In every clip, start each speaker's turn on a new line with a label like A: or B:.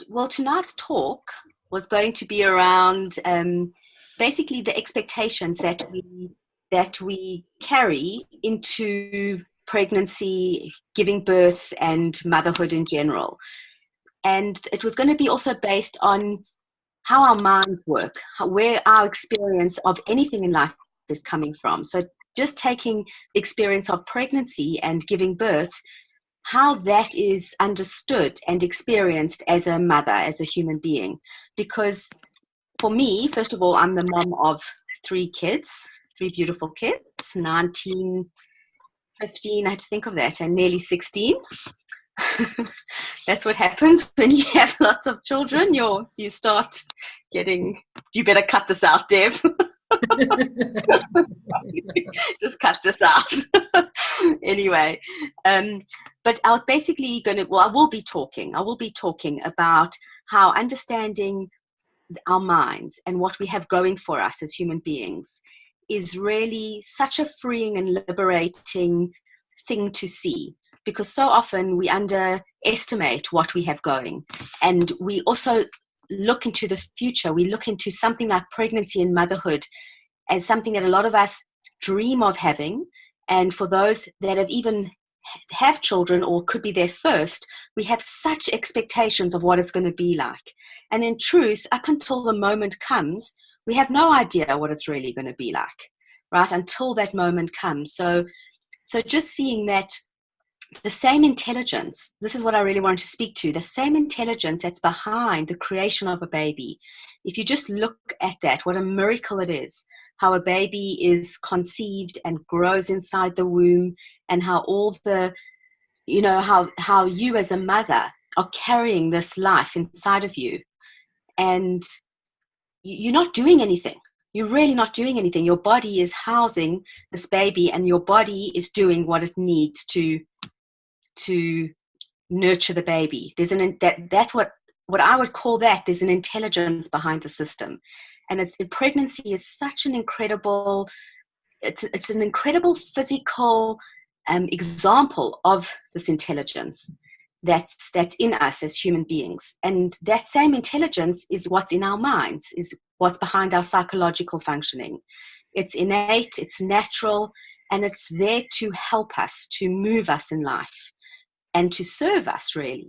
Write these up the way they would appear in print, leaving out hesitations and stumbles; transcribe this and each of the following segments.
A: well, tonight's talk was going to be around basically the expectations that we carry into pregnancy, giving birth, and motherhood in general. And it was going to be also based on how our minds work, where our experience of anything in life is coming from. So just taking the experience of pregnancy and giving birth, how that is understood and experienced as a mother, as a human being. Because for me, first of all, I'm the mom of 3 kids, 3 beautiful kids, 19, 15, I had to think of that, and nearly 16. That's what happens when you have lots of children. You start getting, you better cut this out, Deb. Just cut this out. Anyway, but I was basically I will be talking about how understanding our minds and what we have going for us as human beings is really such a freeing and liberating thing to see, because so often we underestimate what we have going, and we also look into the future. We look into something like pregnancy and motherhood as something that a lot of us dream of having, and for those that have children or could be their first, we have such expectations of what it's going to be like. And in truth, up until the moment comes, we have no idea what it's really going to be like, right? Until that moment comes. So just seeing that the same intelligence, this is what I really wanted to speak to, the same intelligence that's behind the creation of a baby. If you just look at that, what a miracle it is, how a baby is conceived and grows inside the womb, and how all the, how you as a mother are carrying this life inside of you. And you're not doing anything. You're really not doing anything. Your body is housing this baby, and your body is doing what it needs to nurture the baby. That's what I would call that. There's an intelligence behind the system, and pregnancy is such an incredible. It's an incredible physical example of this intelligence that's in us as human beings, and that same intelligence is what's in our minds, is what's behind our psychological functioning. It's innate, it's natural, and it's there to help us, to move us in life, and to serve us, really.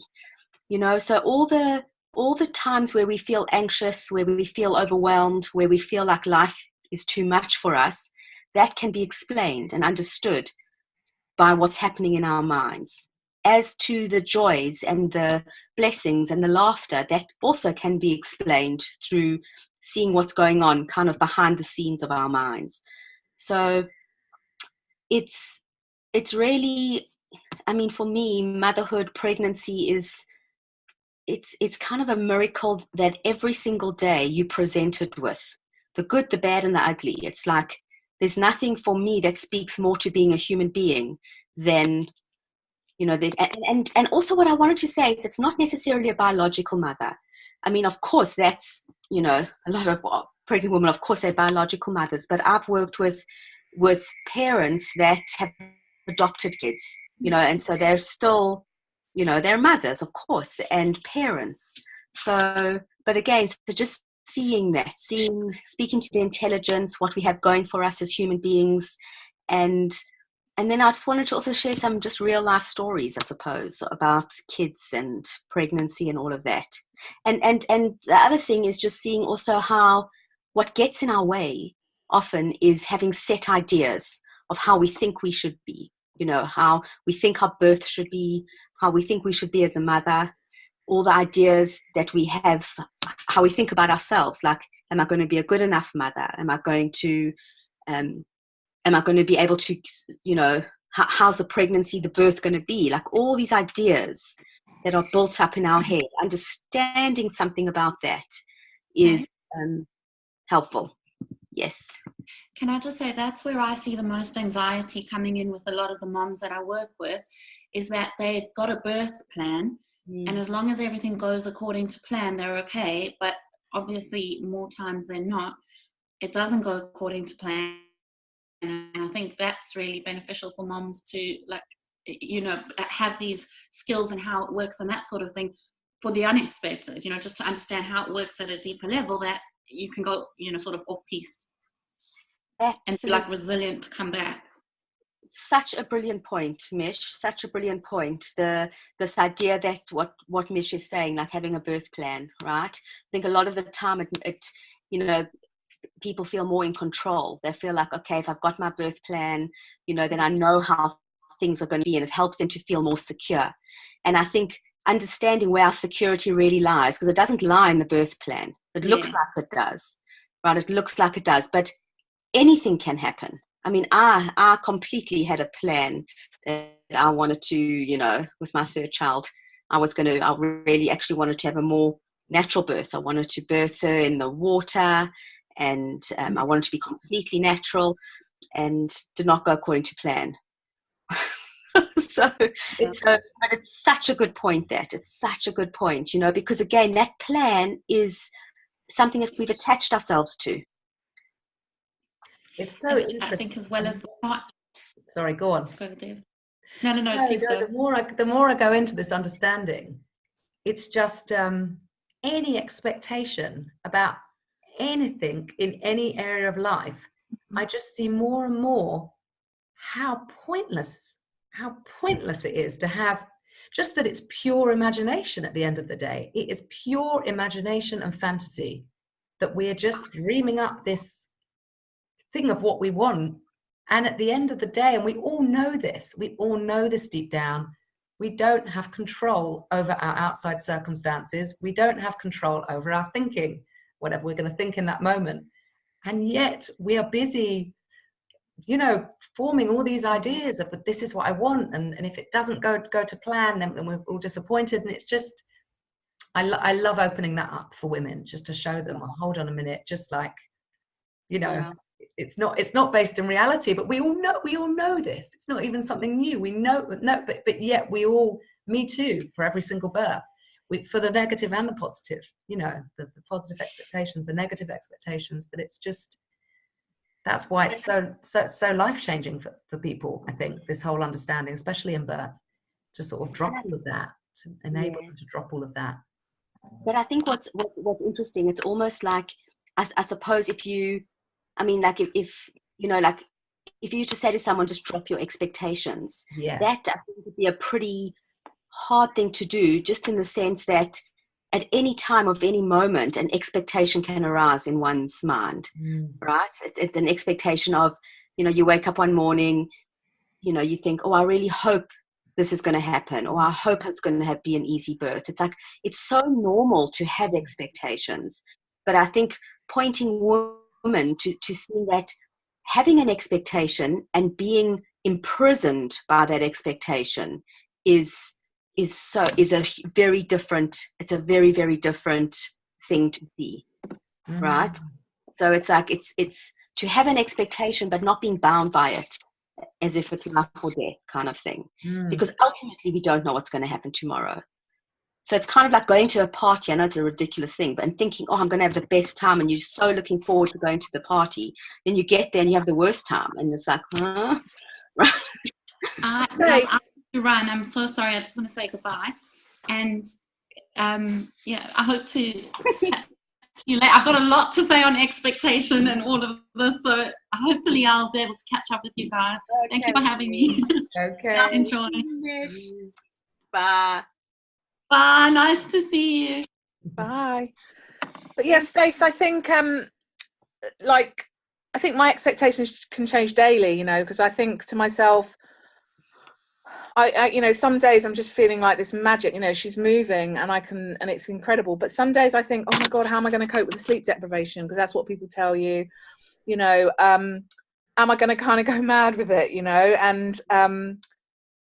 A: So all the times where we feel anxious, where we feel overwhelmed, where we feel like life is too much for us, that can be explained and understood by what's happening in our minds. As to the joys and the blessings and the laughter, that also can be explained through seeing what's going on kind of behind the scenes of our minds. So it's really, I mean, for me, motherhood, pregnancy it's kind of a miracle that every single day you presented with the good, the bad, and the ugly. It's like there's nothing for me that speaks more to being a human being than, and also what I wanted to say is it's not necessarily a biological mother. I mean, of course, that's, a lot of pregnant women, of course, they're biological mothers, but I've worked with parents that have adopted kids, and so they're still, they're mothers, of course, and parents. So, but again, so just seeing that, speaking to the intelligence, what we have going for us as human beings, and then I just wanted to also share some just real life stories, I suppose, about kids and pregnancy and all of that. And the other thing is just seeing also how what gets in our way often is having set ideas of how we think we should be, how we think our birth should be, how we think we should be as a mother, all the ideas that we have, how we think about ourselves, like, am I going to be a good enough mother? Am I going to be able to, how's the pregnancy, the birth going to be? Like all these ideas that are built up in our head, understanding something about that is helpful. Yes.
B: Can I just say that's where I see the most anxiety coming in with a lot of the moms that I work with, is that they've got a birth plan, and as long as everything goes according to plan, they're okay. But obviously more times than not, it doesn't go according to plan. And I think that's really beneficial for moms to have these skills and how it works and that sort of thing for the unexpected, just to understand how it works at a deeper level, that you can go, sort of off piste and be like resilient to come back.
A: Such a brilliant point, Mish. Such a brilliant point. This idea that what Mish is saying, like having a birth plan, right? I think a lot of the time it people feel more in control. They feel like, okay, if I've got my birth plan, then I know how things are going to be, and it helps them to feel more secure. And I think understanding where our security really lies, because it doesn't lie in the birth plan. It looks like it does, right? It looks like it does, but anything can happen. I mean, I completely had a plan that I wanted to, with my third child, I really actually wanted to have a more natural birth. I wanted to birth her in the water, and I wanted to be completely natural, and did not go according to plan. But it's such a good point it's such a good point, because again, that plan is something that we've attached ourselves to.
C: It's so interesting.
B: I think as well as
C: sorry, go on.
B: Go, Dave. No, please go.
C: The more I go into this understanding, it's just any expectation about anything in any area of life, I just see more and more how pointless it is to have just that. It's pure imagination at the end of the day. It is pure imagination and fantasy that we're just dreaming up this thing of what we want, and at the end of the day, and we all know this deep down, we don't have control over our outside circumstances. We don't have control over our thinking, whatever we're going to think in that moment. And yet we are busy, forming all these ideas of, but this is what I want, and if it doesn't go to plan, then we're all disappointed. And it's just, I love opening that up for women, just to show them, oh, hold on a minute, just like, it's not based in reality, but we all know this. It's not even something new. We know, but yet we all, me too, for every single birth, for the negative and the positive, the positive expectations, the negative expectations. But it's just, that's why it's so life-changing for people, I think, this whole understanding, especially in birth, to sort of drop all of that, to enable them to drop all of that.
A: But I think what's interesting, it's almost like, I suppose if you, if you just say to someone, just drop your expectations, that I think would be a pretty hard thing to do, just in the sense that at any time of any moment, an expectation can arise in one's mind, right? It's an expectation of, you wake up one morning, you think, oh, I really hope this is going to happen, or I hope it's going to be an easy birth. It's like, it's so normal to have expectations. But I think pointing women to see that having an expectation and being imprisoned by that expectation is a very different, it's a very, very different thing to see, right? So it's like, it's to have an expectation but not being bound by it as if it's life or death kind of thing, because ultimately we don't know what's going to happen tomorrow. So it's kind of like going to a party. I know it's a ridiculous thing, but thinking, oh, I'm going to have the best time, and you're so looking forward to going to the party. Then you get there and you have the worst time, and it's like, huh? Right?
B: Guys, I have to run. I'm so sorry. I just want to say goodbye. And I hope to chat to you later. I've got a lot to say on expectation and all of this, so hopefully I'll be able to catch up with you guys. Okay. Thank you for having me.
C: Okay.
B: Enjoy.
A: Bye.
B: Bye. Nice to see you.
D: Bye. But yes, Stace, I think I think my expectations can change daily, because I think to myself, I some days I'm just feeling like this magic, she's moving and it's incredible. But some days I think, oh my God, how am I going to cope with the sleep deprivation? Because that's what people tell you, am I going to kind of go mad with it, and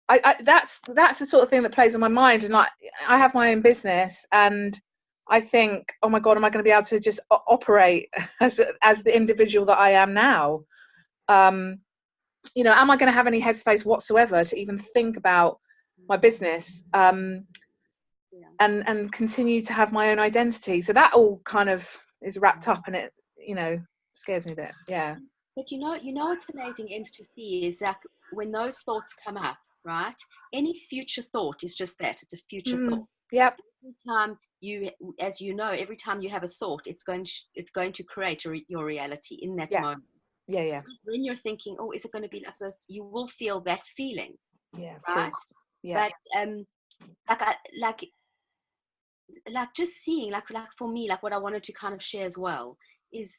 D: that's the sort of thing that plays on my mind. And I have my own business, and I think, oh my God, am I going to be able to just operate as the individual that I am now? Am I going to have any headspace whatsoever to even think about my business and continue to have my own identity? So that all kind of is wrapped up, and it, scares me a bit. Yeah.
A: But what's amazing, Ems, to see is that when those thoughts come up, right? Any future thought is just that. It's a future thought.
D: Yep.
A: Every time you, as you know, every time you have a thought, it's going to create your reality in that moment.
D: Yeah.
A: When you're thinking, oh, is it going to be like this? You will feel that feeling.
D: Yeah, of
A: right?
D: course. Yeah.
A: But like just seeing, like for me, like what I wanted to kind of share as well is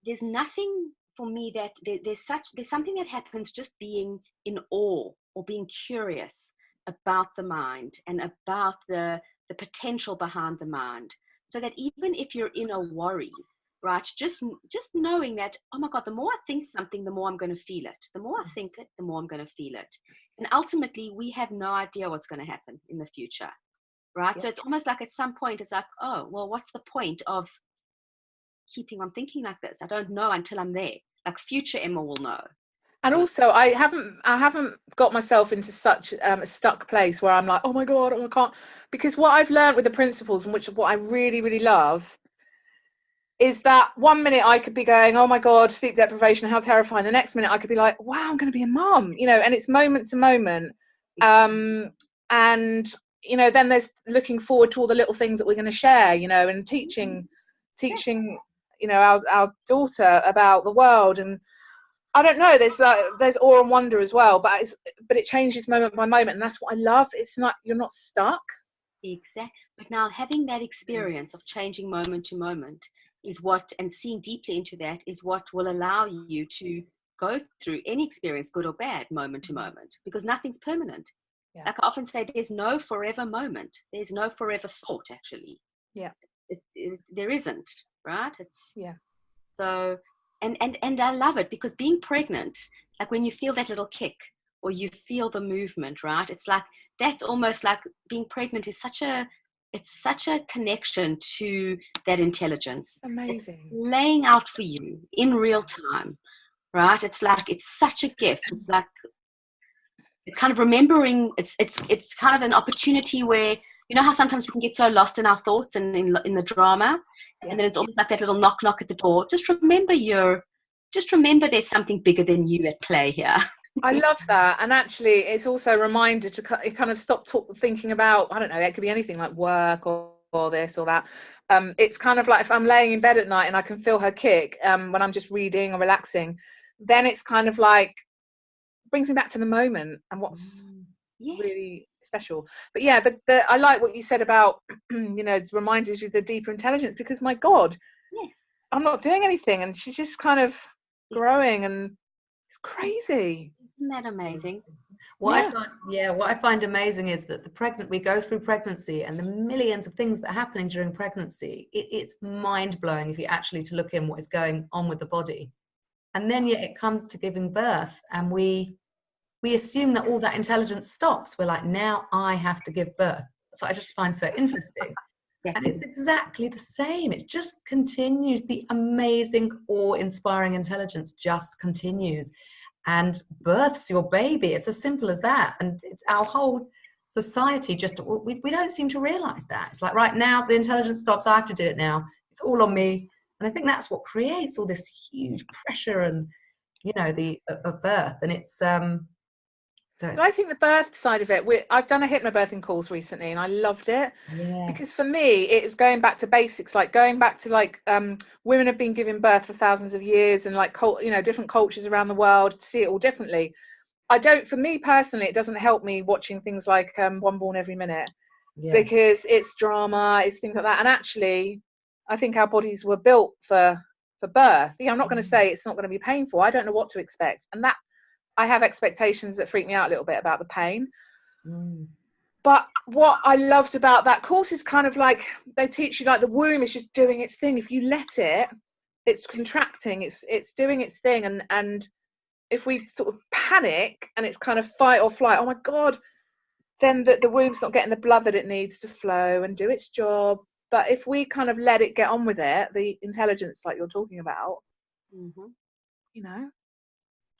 A: there's nothing for me that there's something that happens just being in awe or being curious about the mind and about the potential behind the mind. So that even if you're in a worry, right, just knowing that, oh my God, the more I think something, the more I'm going to feel it. The more I think it, the more I'm going to feel it. And ultimately, we have no idea what's going to happen in the future, right?
D: Yeah.
A: So it's almost like at some point, it's like, oh, well, what's the point of keeping on thinking like this? I don't know until I'm there. Like future Emma will know.
D: And also, I haven't got myself into such a stuck place where I'm like, oh my God, I can't. Because what I've learned with the principles, and what I really, really love, is that 1 minute I could be going, oh my God, sleep deprivation, how terrifying. The next minute I could be like, wow, I'm going to be a mum, and it's moment to moment. And, then there's looking forward to all the little things that we're going to share, and teaching, our daughter about the world. And I don't know, there's awe and wonder as well, but it changes moment by moment. And that's what I love. It's not, you're not stuck.
A: Exactly. But now having that experience of changing moment to moment is what, and seeing deeply into that is what will allow you to go through any experience, good or bad, moment to moment, because nothing's permanent.
D: Yeah.
A: Like I often say, there's no forever moment. There's no forever thought, actually.
D: Yeah.
A: There isn't, right?
D: Yeah.
A: So, and I love it because being pregnant, like when you feel that little kick or you feel the movement, right? It's like, that's almost like being pregnant is such a connection to that intelligence.
D: Amazing.
A: It's laying out for you in real time, right? It's like, it's such a gift. It's like, it's kind of remembering, it's kind of an opportunity where, how sometimes we can get so lost in our thoughts and in the drama, and then it's almost like that little knock at the door. Just remember there's something bigger than you at play here.
D: I love that. And actually, it's also a reminder to kind of stop thinking about, I don't know, it could be anything like work or this or that. It's kind of like if I'm laying in bed at night and I can feel her kick when I'm just reading or relaxing, then it's kind of like brings me back to the moment and what's really special. But yeah, I like what you said about, reminders you the deeper intelligence, because my God, I'm not doing anything and she's just kind of growing and it's crazy.
A: Isn't that amazing?
C: What I find amazing is that we go through pregnancy and the millions of things that are happening during pregnancy. It's mind blowing if you actually to look in what is going on with the body. And then yet it comes to giving birth and we assume that all that intelligence stops. We're like, now I have to give birth. So I just find so interesting. And it's exactly the same. It just continues. The amazing, awe-inspiring intelligence just continues and births your baby. It's as simple as that. And it's our whole society we don't seem to realize that. It's like, right now, the intelligence stops. I have to do it now. It's all on me. And I think that's what creates all this huge pressure and, of birth. And it's
D: I think the birth side of it, I've done a hypnobirthing course recently and I loved it. Because for me it was going back to basics, like going back to women have been giving birth for thousands of years and different cultures around the world, to see it all differently. For me personally, it doesn't help me watching things like One Born Every Minute, because it's drama, it's things like that. And actually I think our bodies were built for birth. I'm not going to say it's not going to be painful. I don't know what to expect, and that I have expectations that freak me out a little bit about the pain. But what I loved about that course is kind of like they teach you like the womb is just doing its thing. If you let it, it's contracting, it's doing its thing. And if we sort of panic and it's kind of fight or flight, oh my God, then the womb's not getting the blood that it needs to flow and do its job. But if we kind of let it get on with it, the intelligence like you're talking about,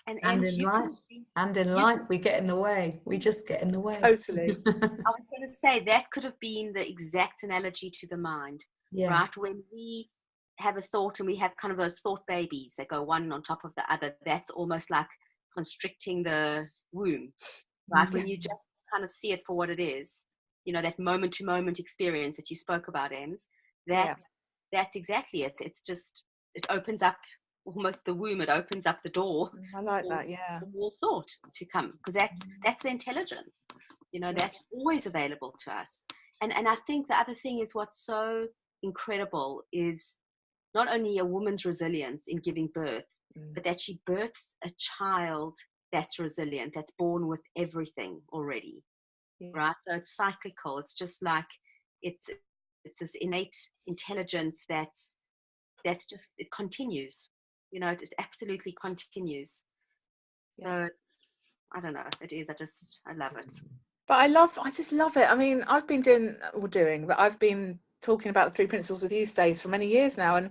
C: And in life, we get in the way. We just get in the way.
D: Totally.
A: I was going to say that could have been the exact analogy to the mind, right? When we have a thought and we have kind of those thought babies that go one on top of the other, that's almost like constricting the womb. right? When you just kind of see it for what it is, you know, that moment to moment experience that you spoke about, Ems, that's exactly it. It's just, it opens up almost the womb, it opens up the door.
D: I like that, yeah.
A: For more thought to come, because that's the intelligence, you know, that's always available to us. And I think the other thing is what's so incredible is not only a woman's resilience in giving birth, but that she births a child that's resilient, that's born with everything already, right? So it's cyclical. It's just like, it's this innate intelligence that's just, it continues, you know, it absolutely continues. So it's, I don't know, it is, I love it.
D: But I just love it. I mean, I've been but I've been talking about the 3 principles with you, Stace, for many years now. And,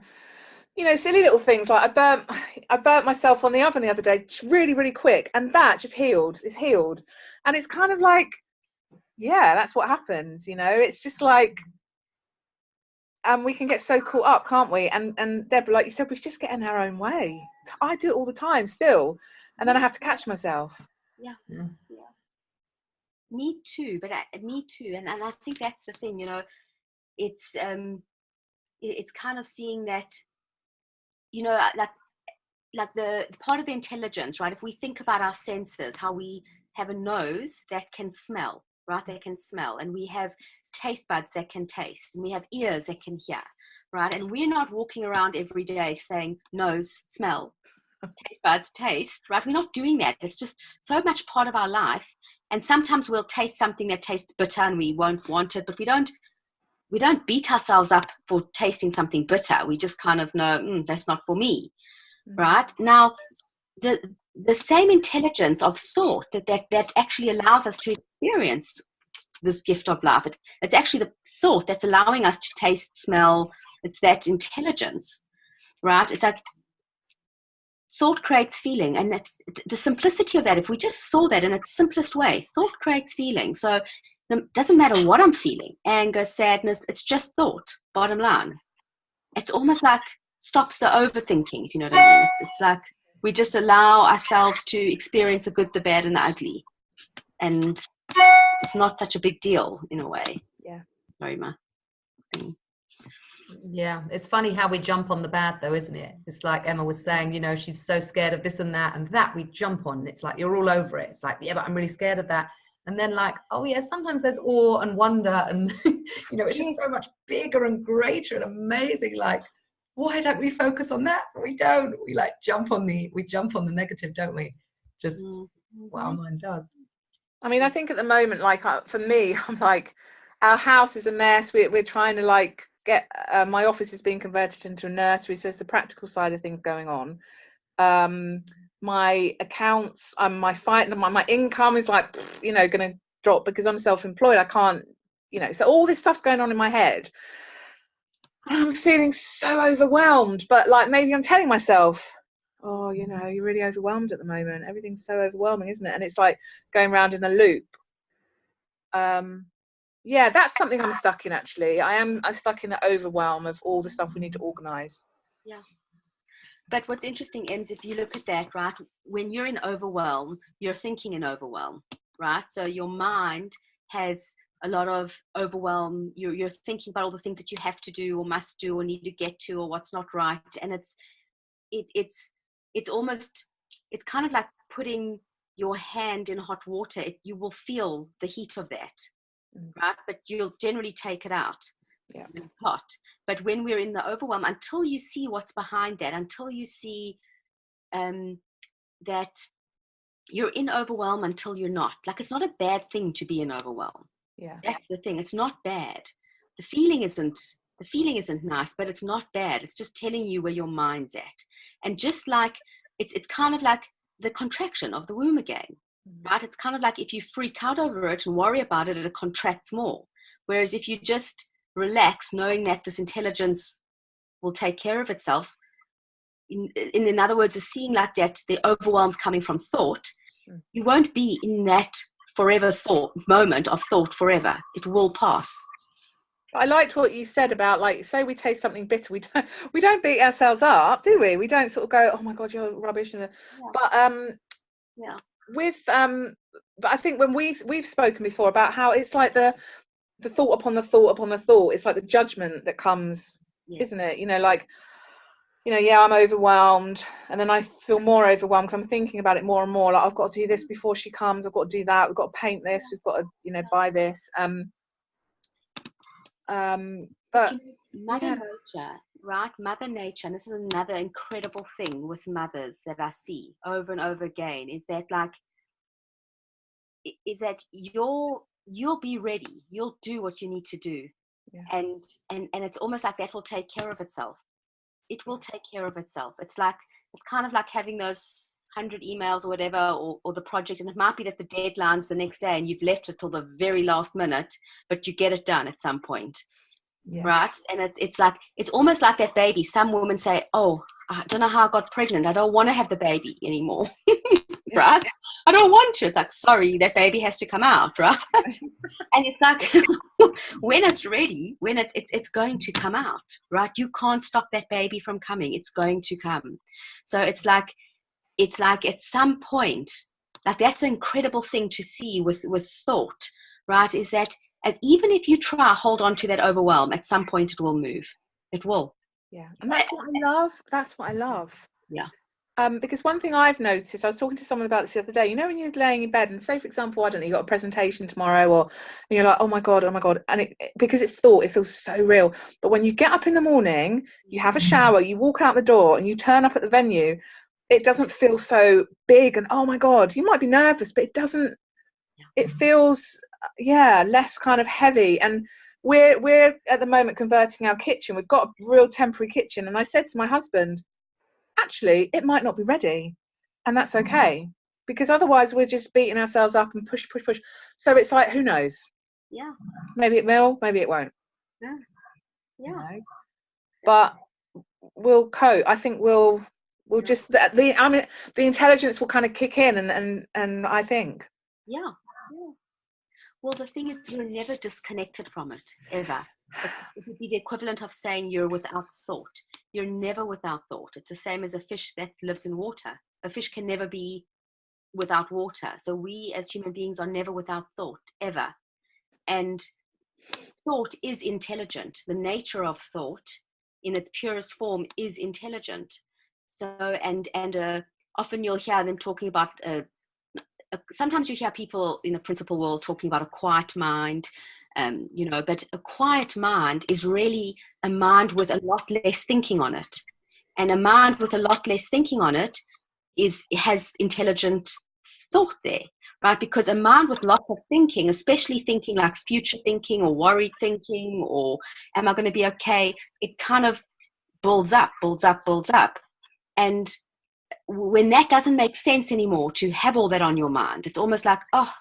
D: you know, silly little things like I burnt myself on the oven the other day, really, really quick. And that just it's healed. And it's kind of like, yeah, that's what happens, you know, it's just like, we can get so caught up, can't we? And Deborah, like you said, we just get in our own way. I do it all the time still. And then I have to catch myself.
A: Yeah. Me too, me too. And I think that's the thing, you know, it's kind of seeing that, you know, like the part of the intelligence, right? If we think about our senses, how we have a nose that can smell, right? They can smell, and we have taste buds that can taste, and we have ears that can hear, right? And we're not walking around every day saying nose, smell, taste buds, taste, right? We're not doing that. It's just so much part of our life. And sometimes we'll taste something that tastes bitter and we won't want it, but we don't beat ourselves up for tasting something bitter. We just kind of know, that's not for me, right? Now, the same intelligence of thought that actually allows us to experience this gift of life. It's actually the thought that's allowing us to taste, smell. It's that intelligence, right? It's like thought creates feeling, and that's the simplicity of that. If we just saw that in its simplest way, thought creates feeling. So it doesn't matter what I'm feeling, anger, sadness, it's just thought, bottom line. It's almost like stops the overthinking, if you know what I mean. It's like we just allow ourselves to experience the good, the bad, and the ugly. And it's not such a big deal in a way.
D: Yeah.
A: Very much.
C: Yeah, it's funny how we jump on the bad though, isn't it? It's like Emma was saying, you know, she's so scared of this and that we jump on. It's like you're all over it. It's like, yeah, but I'm really scared of that. And then like, oh yeah, sometimes there's awe and wonder and you know, it's just so much bigger and greater and amazing. Like, why don't we focus on that? But we don't. We like jump on the negative, don't we? Just what our mind does.
D: I mean, I think at the moment, like for me, I'm like, our house is a mess. We're trying to like get my office is being converted into a nursery, so there's the practical side of things going on. My accounts, my income is like, you know, going to drop because I'm self-employed. I can't, you know, so all this stuff's going on in my head. I'm feeling so overwhelmed, but like maybe I'm telling myself, oh, you know, you're really overwhelmed at the moment. Everything's so overwhelming, isn't it? And it's like going around in a loop. Yeah, that's something I'm stuck in, actually. I'm stuck in the overwhelm of all the stuff we need to organize.
A: Yeah. But what's interesting, Ems, if you look at that, right, when you're in overwhelm, you're thinking in overwhelm, right? So your mind has a lot of overwhelm. You're thinking about all the things that you have to do or must do or need to get to or what's not right. And it's almost, it's kind of like putting your hand in hot water. You will feel the heat of that, right? But you'll generally take it out.
D: Yeah.
A: Hot. But when we're in the overwhelm, until you see what's behind that, until you see that you're in overwhelm until you're not. Like, it's not a bad thing to be in overwhelm.
D: Yeah.
A: That's the thing. It's not bad. The feeling isn't nice, but it's not bad. It's just telling you where your mind's at. And just like it's kind of like the contraction of the womb again, right? It's kind of like if you freak out over it and worry about it, it contracts more. Whereas if you just relax, knowing that this intelligence will take care of itself, in other words, is seeing like that the overwhelm's coming from thought, you won't be in that forever thought moment of thought forever. It will pass.
D: I liked what you said about, like, say we taste something bitter, we don't beat ourselves up, do we? We don't sort of go, oh my God, you're rubbish. But with I think when we've spoken before about how it's like the thought upon the thought upon the thought, it's like the judgment that comes, isn't it? Like, yeah, I'm overwhelmed, and then I feel more overwhelmed because I'm thinking about it more and more. Like, I've got to do this before she comes. I've got to do that. We've got to paint this. We've got to, buy this. But
A: Mother Nature, right? Mother Nature, and this is another incredible thing with mothers that I see over and over again, is that you'll be ready. You'll do what you need to do, and it's almost like that will take care of itself. It will take care of itself. It's kind of like having those 100 emails or whatever, or the project, and it might be that the deadline's the next day and you've left it till the very last minute, but you get it done at some point. Right? And it's almost like that baby. Some women say, oh, I don't know how I got pregnant. I don't want to have the baby anymore. Right? I don't want to. It's like, sorry, that baby has to come out, right? And it's like, when it's ready, when it's going to come out, right? You can't stop that baby from coming. It's going to come. So it's like at some point, like, that's an incredible thing to see with thought, right? Is that even if you try hold on to that overwhelm, at some point it will move. It will.
D: Yeah. And that's what I love.
A: Yeah.
D: Because one thing I've noticed, I was talking to someone about this the other day, when you're laying in bed and say, for example, I don't know, you got a presentation tomorrow, and you're like, oh my God. And because it's thought, it feels so real. But when you get up in the morning, you have a shower, you walk out the door and you turn up at the venue, it doesn't feel so big and, oh my God, you might be nervous, but it feels, less kind of heavy. And we're at the moment converting our kitchen. We've got a real temporary kitchen. And I said to my husband, actually, it might not be ready, and that's okay, because otherwise we're just beating ourselves up and push. So it's like, who knows?
A: Yeah.
D: Maybe it will, maybe it won't.
A: Yeah.
D: But we'll cope. I think we'll just the intelligence will kind of kick in, and I think.
A: Yeah. Well, the thing is, you're never disconnected from it, ever. It would be the equivalent of saying you're without thought. You're never without thought. It's the same as a fish that lives in water. A fish can never be without water. So we as human beings are never without thought, ever. And thought is intelligent. The nature of thought in its purest form is intelligent. So, and often you'll hear them talking about sometimes you hear people in the principal world talking about a quiet mind, but a quiet mind is really a mind with a lot less thinking on it. And a mind with a lot less thinking on it has intelligent thought there, right? Because a mind with lots of thinking, especially thinking like future thinking or worried thinking, or am I going to be okay? It kind of builds up. And when that doesn't make sense anymore to have all that on your mind, it's almost like, I'll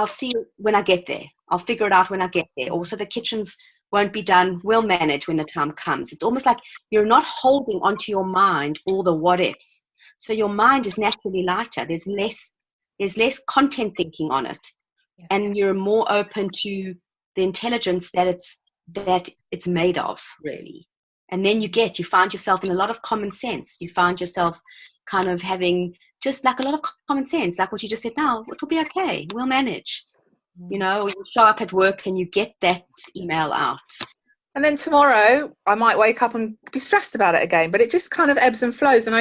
A: see when I get there. I'll figure it out when I get there. Also, the kitchens won't be done. We'll manage when the time comes. It's almost like you're not holding onto your mind all the what ifs. So your mind is naturally lighter. There's less content thinking on it, and you're more open to the intelligence that it's made of, really. And then you find yourself in a lot of common sense. You find yourself kind of having just like a lot of common sense, like what you just said. Now, it'll be okay. We'll manage. You show up at work and you get that email out.
D: And then tomorrow I might wake up and be stressed about it again, but it just kind of ebbs and flows. And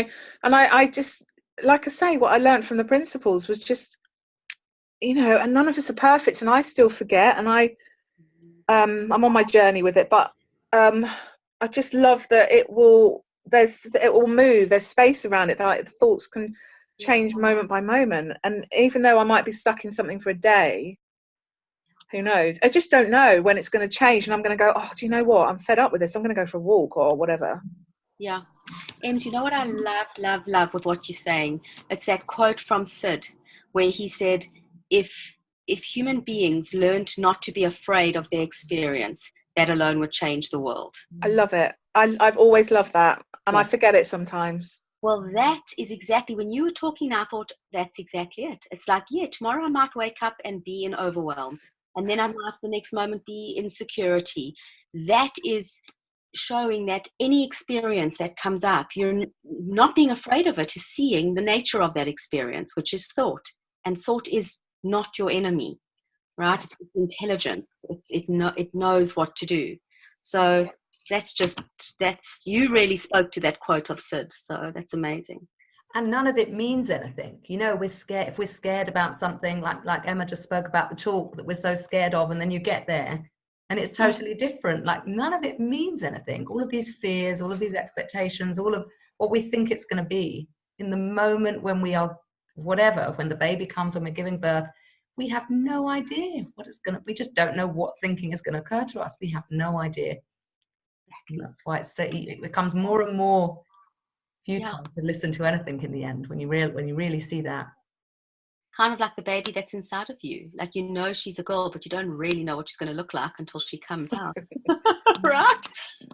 D: I just, like I say, what I learned from the principles was just, and none of us are perfect, and I still forget, and I'm on my journey with it, but I just love that it will move. There's space around it. Like, the thoughts can change moment by moment. And even though I might be stuck in something for a day, who knows? I just don't know when it's going to change. And I'm going to go, oh, do you know what? I'm fed up with this. I'm going to go for a walk or whatever.
A: Yeah. And you know what I love with what you're saying? It's that quote from Sid where he said, if human beings learned not to be afraid of their experience, that alone would change the world.
D: I love it. I've always loved that. And I forget it sometimes.
A: Well, that is exactly, when you were talking, I thought that's exactly it. It's like, tomorrow I might wake up and be in overwhelm. And then I might the next moment be in security. That is showing that any experience that comes up, you're not being afraid of it, is seeing the nature of that experience, which is thought. and thought is not your enemy, right? It's intelligence. It knows what to do. So that's you really spoke to that quote of Sid. So that's amazing.
C: And none of it means anything. You know, we're scared. If we're scared about something, like Emma just spoke about the talk that we're so scared of, and then you get there and it's totally different. Like, none of it means anything. All of these fears, all of these expectations, all of what we think it's going to be, in the moment when we are whatever, when the baby comes, when we're giving birth, we have no idea what it's going to, we just don't know what thinking is going to occur to us. We have no idea. And that's why it becomes more and more futile to listen to anything in the end, when you really see that.
A: Kind of like the baby that's inside of you. Like, you know she's a girl, but you don't really know what she's going to look like until she comes out. Right?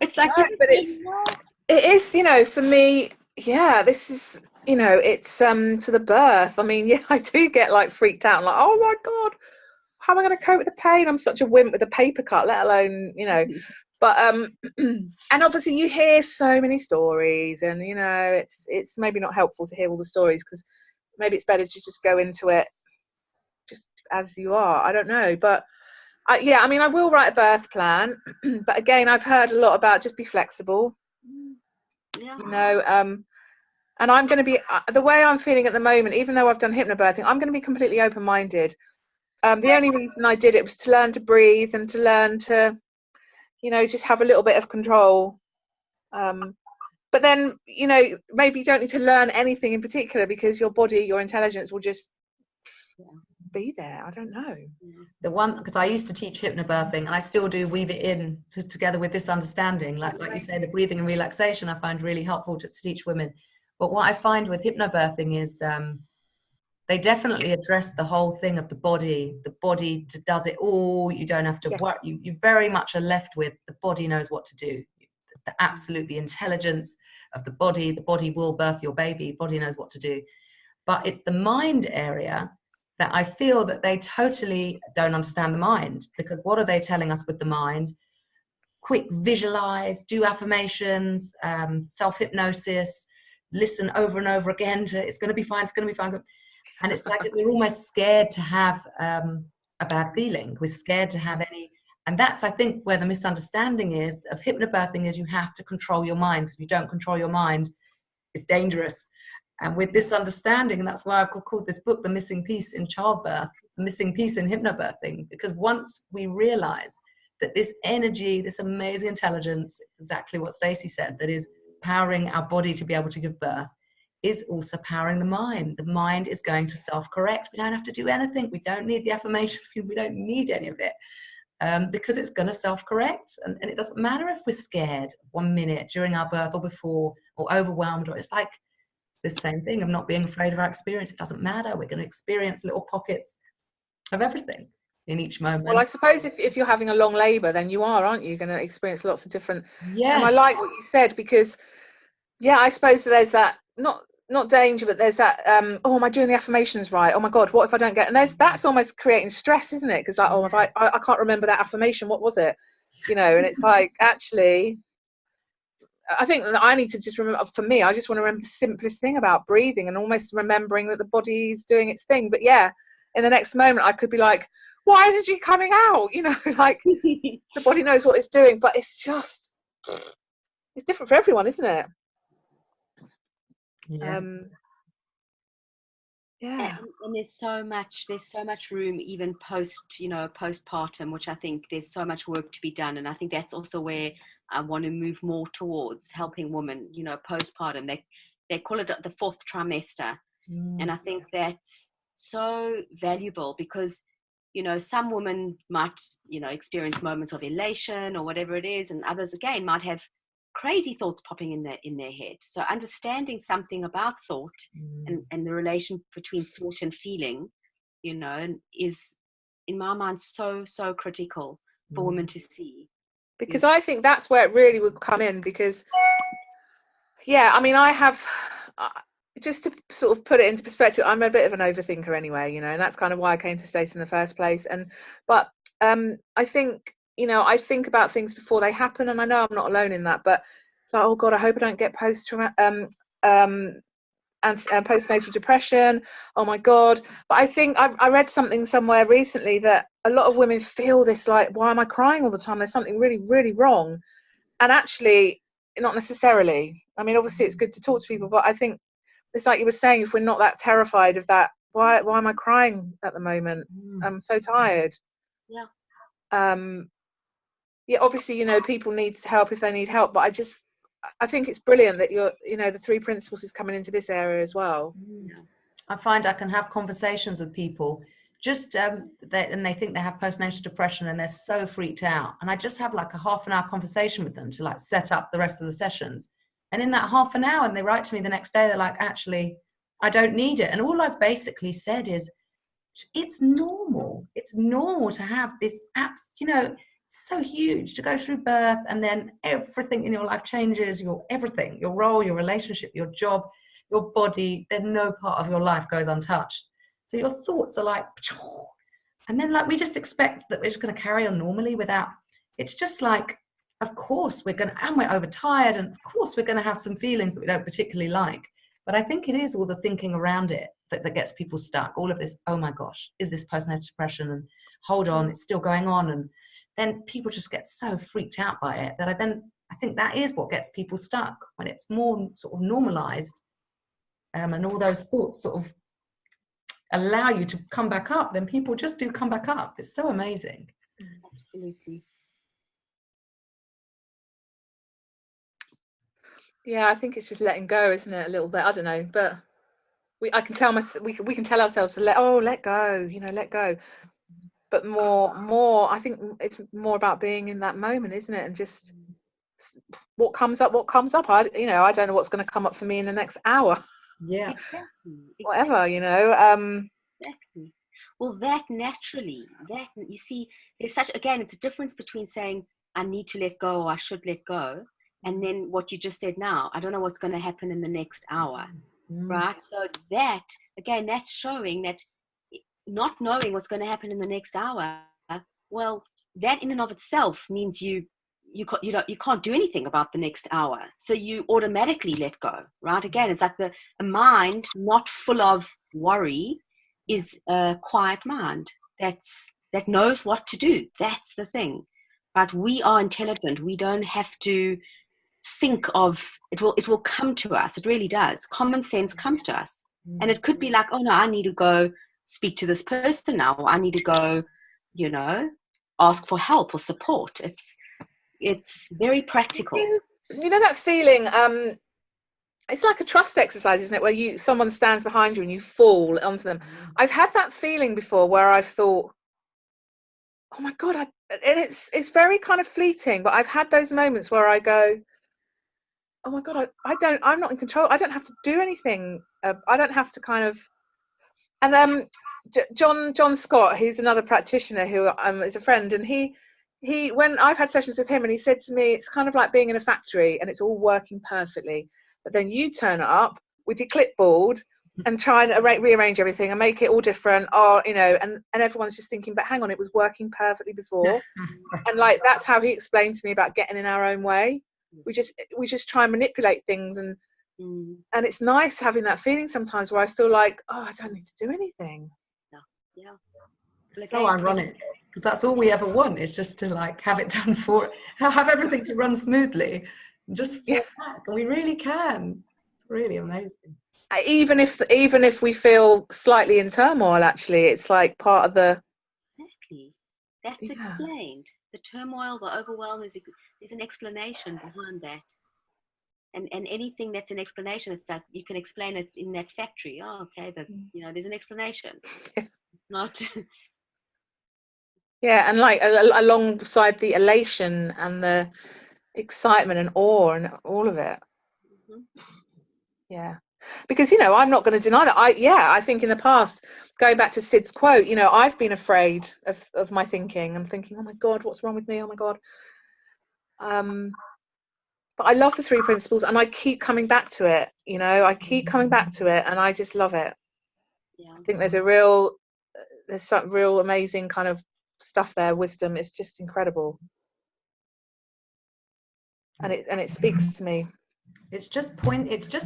A: It's like,
D: no, but it is, you know, for me, this is, you know, it's to the birth. I mean, I do get like freaked out. I'm like, oh my God, how am I going to cope with the pain? I'm such a wimp with a paper cut, let alone, you know. But and obviously you hear so many stories, and you know, it's maybe not helpful to hear all the stories, because maybe it's better to just go into it just as you are. I don't know, but I mean, I will write a birth plan, but again, I've heard a lot about just be flexible. You know, and I'm going to be the way I'm feeling at the moment, even though I've done hypnobirthing, I'm going to be completely open-minded. The only reason I did it was to learn to breathe and to learn to, you know, just have a little bit of control. But then, you know, maybe you don't need to learn anything in particular, because your body, your intelligence will just be there. I don't know.
C: The one, because I used to teach hypnobirthing, and I still do weave it in together with this understanding. Like you say, the breathing and relaxation I find really helpful to teach women. But what I find with hypnobirthing is they definitely address the whole thing of the body. The body does it all. You don't have to worry. You very much are left with the body knows what to do. The intelligence of the body will birth your baby. Body knows what to do. But it's the mind area that I feel that they totally don't understand the mind, because what are they telling us with the mind? Quick visualize, do affirmations, self-hypnosis, listen over and over again to it's going to be fine, it's going to be fine. And it's like we're almost scared to have a bad feeling. We're scared to have any. And that's, I think, where the misunderstanding is of hypnobirthing, is you have to control your mind, because if you don't control your mind, it's dangerous. And with this understanding, and that's why I've called this book The Missing Piece in Childbirth, The Missing Piece in Hypnobirthing, because once we realize that this energy, this amazing intelligence, exactly what Stacey said, that is powering our body to be able to give birth, is also powering the mind. The mind is going to self-correct. We don't have to do anything. We don't need the affirmations. We don't need any of it, because it's going to self-correct. And it doesn't matter if we're scared 1 minute during our birth or before, or overwhelmed, or it's like this same thing of not being afraid of our experience. It doesn't matter. We're going to experience little pockets of everything in each moment.
D: Well, I suppose if you're having a long labour, then you are, aren't you, going to experience lots of different. And I like what you said, because I suppose there's that not danger, but there's that oh, am I doing the affirmations right? Oh my God, what if I don't get? And that's almost creating stress, isn't it? Because like, oh, if I can't remember that affirmation, what was it? You know, and it's like, actually, I think that I need to just remember, for me, I just want to remember the simplest thing about breathing, and almost remembering that the body's doing its thing. But in the next moment, I could be like, why is she coming out? You know, like the body knows what it's doing, but it's just, it's different for everyone, isn't it?
A: And there's so much room, even postpartum, which I think there's so much work to be done. And I think that's also where I want to move more towards helping women, you know, postpartum. They call it the fourth trimester. And I think that's so valuable, because, you know, some women might, you know, experience moments of elation or whatever it is, and others again might have crazy thoughts popping in their head. So understanding something about thought and the relation between thought and feeling, you know, is in my mind so critical for women to see.
D: Because I think that's where it really would come in, because I mean, I have just to sort of put it into perspective, I'm a bit of an overthinker anyway, you know, and that's kind of why I came to Stacey in the first place. But I think, you know, I think about things before they happen, and I know I'm not alone in that, but like, oh God, I hope I don't get and postnatal depression. Oh my God. But I think I read something somewhere recently that a lot of women feel this, like, why am I crying all the time? There's something really, really wrong. And actually, not necessarily. I mean, obviously it's good to talk to people, but I think it's like you were saying, if we're not that terrified of that, why am I crying at the moment? I'm so tired.
A: Yeah.
D: Yeah, obviously, people need help if they need help, but I think it's brilliant that the 3 principles is coming into this area as well.
A: Yeah.
C: I find I can have conversations with people just and they think they have postnatal depression and they're so freaked out, and I just have like a half an hour conversation with them to like set up the rest of the sessions, and in that half an hour, and they write to me the next day, they're like, actually, I don't need it. And all I've basically said is, it's normal to have this it's so huge to go through birth, and then everything in your life changes, your role, your relationship, your job, your body, then no part of your life goes untouched. So your thoughts are like, and then like we just expect that we're just going to carry on normally without, it's just like, of course we're overtired, and of course we're going to have some feelings that we don't particularly like. But I think it is all the thinking around it that gets people stuck. All of this, oh my gosh, is this postnatal depression? And hold on, it's still going on. And then people just get so freaked out by it that I think that is what gets people stuck, when it's more sort of normalized, and all those thoughts sort of allow you to come back up, then people just do come back up. It's so amazing.
A: Absolutely.
D: Yeah, I think it's just letting go, isn't it? A little bit. I don't know, but we can tell ourselves to let go, let go. But more, I think it's more about being in that moment, isn't it? And just what comes up. I don't know what's going to come up for me in the next hour.
C: Yeah.
A: Exactly.
D: Whatever,
A: Exactly. Well, that you see, there's it's a difference between saying I need to let go or I should let go, and then what you just said now, I don't know what's going to happen in the next hour, right? So that's showing that not knowing what's going to happen in the next hour, well, that in and of itself means you can't do anything about the next hour, so you automatically let go, right? Again, it's like a mind not full of worry is a quiet mind that knows what to do. That's the thing. But we are intelligent. We don't have to think of it. Will come to us. It really does. Common sense comes to us, and it could be like, oh no, I need to go speak to this person now, or I need to go, ask for help or support. It's very practical.
D: That feeling, it's like a trust exercise, isn't it, where someone stands behind you and you fall onto them. I've had that feeling before where I've thought, oh my God, and it's very kind of fleeting, but I've had those moments where I go, oh my God, I'm not in control. I don't have to do anything. I don't have to kind of, and John Scott, who's another practitioner who is a friend, and he when I've had sessions with him, and he said to me, it's kind of like being in a factory and it's all working perfectly, but then you turn up with your clipboard and try and rearrange everything and make it all different, and everyone's just thinking, but hang on, it was working perfectly before. And like, that's how he explained to me about getting in our own way. We just try and manipulate things, and it's nice having that feeling sometimes where I feel like, oh, I don't need to do anything.
A: Yeah.
C: It's so ironic, because that's all we ever want, is just to like have it done have everything to run smoothly and just fall back, and we really can. It's really amazing.
D: Even if we feel slightly in turmoil, actually, it's like part of the.
A: Exactly. That's explained. The turmoil, the overwhelm, there's an explanation behind that. And anything that's an explanation, it's like you can explain it in that factory. Oh, okay, there's an explanation. Not.
D: Yeah, and like alongside the elation and the excitement and awe and all of it. Yeah, because I'm not going to deny that. I think in the past, going back to Sid's quote, I've been afraid of my thinking and thinking, oh my God, what's wrong with me? Oh my God. But I love the 3 principles, and I keep coming back to it. I keep coming back to it, and I just love it.
A: Yeah.
D: I think there's some real amazing kind of stuff there. Wisdom. It's just incredible, and it speaks to me.
C: It's just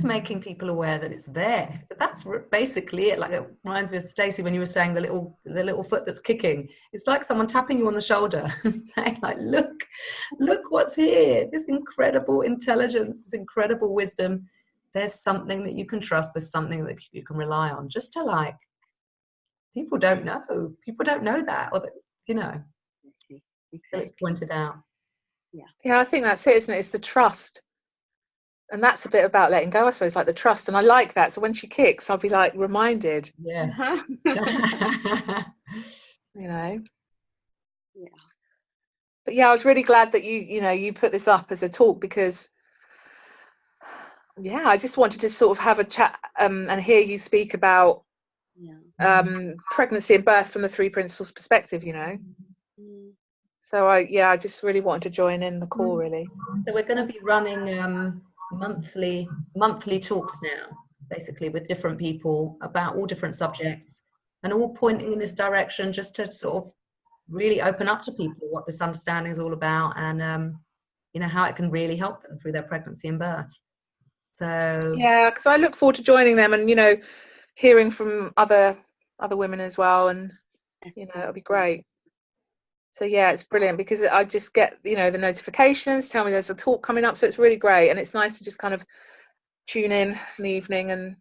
C: making people aware that it's there. But that's basically it. Like, it reminds me of Stacey when you were saying the little foot that's kicking. It's like someone tapping you on the shoulder and saying, like, look what's here. This incredible intelligence, this incredible wisdom. There's something that you can trust. There's something that you can rely on. Just to, like, people don't know that, or that, you know, until it's pointed out.
D: Yeah, I think that's it, isn't it? It's the trust. And that's a bit about letting go, I suppose, like the trust. And I like that. So when she kicks, I'll be like reminded.
C: Yes.
D: You know.
A: Yeah.
D: But yeah, I was really glad that you put this up as a talk, because yeah, I just wanted to sort of have a chat and hear you speak about pregnancy and birth from the three principles perspective, you know. So I just really wanted to join in the call, really.
C: So we're going to be running monthly talks now, basically, with different people about all different subjects, and all pointing in this direction, just to sort of really open up to people what this understanding is all about, and you know, how it can really help them through their pregnancy and birth. So
D: yeah, because I look forward to joining them, and, you know, hearing from other women as well, and, you know, it'll be great. So yeah, it's brilliant, because I just get, you know, the notifications tell me there's a talk coming up, so it's really great, and it's nice to just kind of tune in the evening and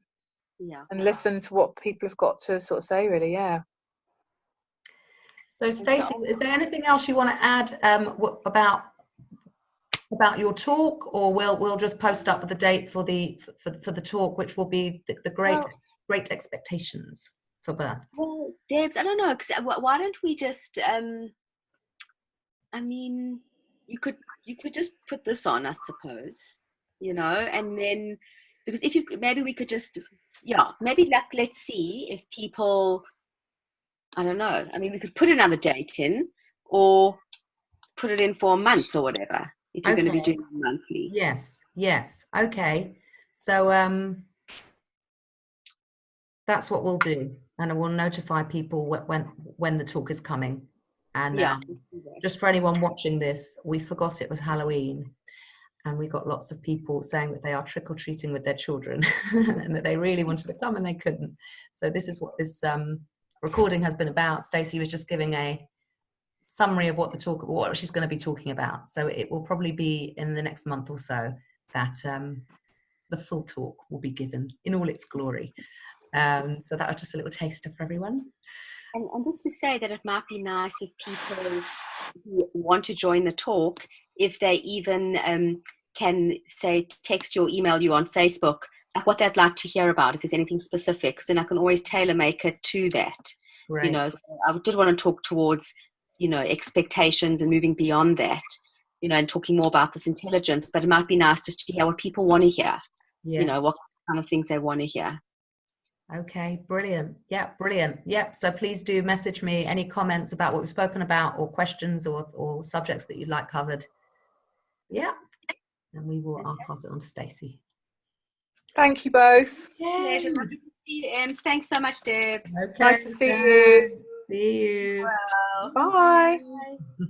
D: listen to what people have got to sort of say, really. Yeah.
C: So Stacey, is there anything else you want to add about your talk, or we'll just post up the date for the talk, which will be the great expectations for birth?
A: Well, Debs, I don't know, 'cause why don't we just I mean, you could just put this on, I suppose, you know, and then, because maybe we could just, maybe, like, let's see if people, I don't know, I mean, we could put another date in, or put it in for a month or whatever, if you're going to be doing it monthly.
C: Yes. Okay. So that's what we'll do, and we'll notify people when the talk is coming. And just for anyone watching this, we forgot it was Halloween, and we got lots of people saying that they are trick-or-treating with their children and that they really wanted to come and they couldn't. So this is what this recording has been about. Stacey was just giving a summary of what she's going to be talking about. So it will probably be in the next month or so that the full talk will be given in all its glory. So that was just a little taster for everyone.
A: And just to say that it might be nice if people who want to join the talk, if they even can, say, text you or email you on Facebook what they'd like to hear about, if there's anything specific, because then I can always tailor make it to that. Right. You know, so I did want to talk towards, you know, expectations and moving beyond that, you know, and talking more about this intelligence, but it might be nice just to hear what people want to hear, you know, what kind of things they want to hear.
C: Okay, brilliant. Yeah, brilliant. Yep. So please do message me any comments about what we've spoken about, or questions, or subjects that you'd like covered. Yeah. And I'll pass it on to Stacey.
D: Thank you both.
A: Pleasure. Lovely to see you, Ems. Thanks so much, Deb.
C: Okay.
D: Nice to see you.
C: See you.
A: Well,
D: Bye.
A: bye.